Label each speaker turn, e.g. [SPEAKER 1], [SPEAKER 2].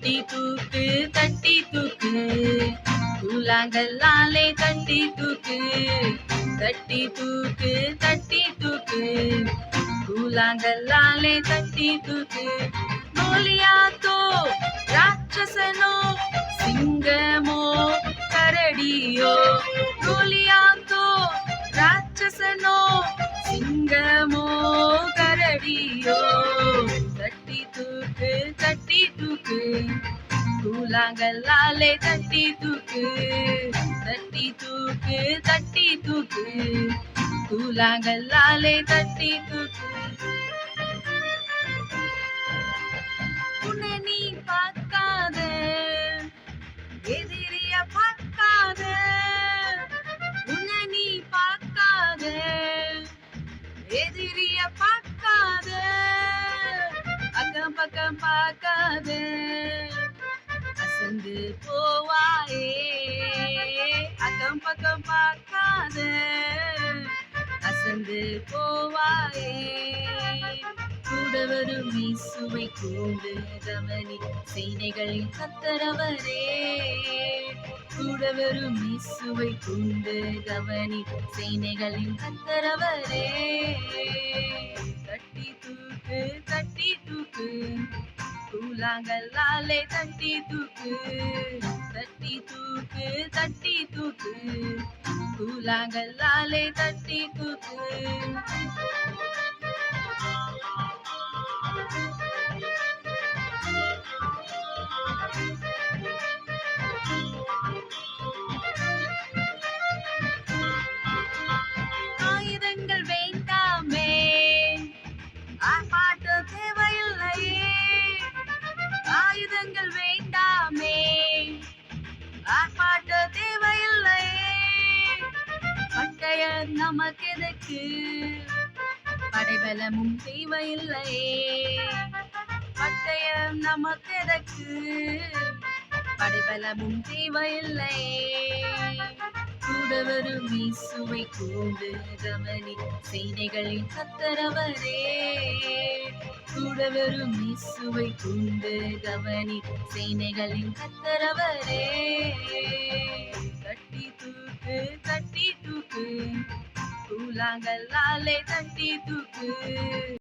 [SPEAKER 1] தட்டி தூக்கு தட்டி தூக்கு கூழாங்கல்லாலே தட்டி தூக்கு தட்டி தூக்கு தட்டி தூக்கு கூழாங்கல்லாலே தட்டி தூக்கு கோலியாத்தோ ராட்சசனோ சிங்கமோ கரடியோ கோலியாத்தோ ராட்சசனோ சிங்கமோ கரடியோ தட்டி தூக்கு தட்டி தூக்கு கூழாங்கல்லாலே தட்டி தூக்கு தட்டி தூக்கு தட்டி தூக்கு கூழாங்கல்லாலே தட்டி தூக்கு உன்னை நீ பார்க்காத எதிரிய பார்க்காத உன்னை நீ பார்க்காத எதிரிய பார்க்காத அக்கம் பக்கம் பார்க்காத அசந்து போவாயே அக்கம் பக்கம் பார்க்காத அசந்து போவாயே கூட வரும் இயேசுவை கூண்டு கவனி சேனைகளின் கர்த்தரவரே கூட வரும் இயேசுவை கூண்டு கவனி சேனைகளின் கர்த்தரவரே தட்டி தூக்கு தட்டி தூக்கு கூழாங்கல்லாலே தட்டி தூக்கு தட்டி தூக்கு தட்டி தூக்கு கூழாங்கல்லாலே தட்டி தூக்கு ஆயுதங்கள் வேண்டாமே ஆர்ப்பாட்ட தேவையில்லையே ஆயுதங்கள் வேண்டாமே ஆர்ப்பாட்ட தேவையில்லையே பட்டய நமக்கு எதற்கு படைபலமும் தேவையில்லையே பட்டயம் நமக்கு எதற்கு படைபலமும் தேவையில்லையே கூட வரும் இயேசுவை கூண்டு கவனி சேனைகளின் கர்த்தரவரே கூட வரும் இயேசுவை கூண்டு கவனி சேனைகளின் கர்த்தரவரே தட்டி தூக்கு தட்டி தூக்கு கூழாங்கல்லாலே தட்டி தூக்கு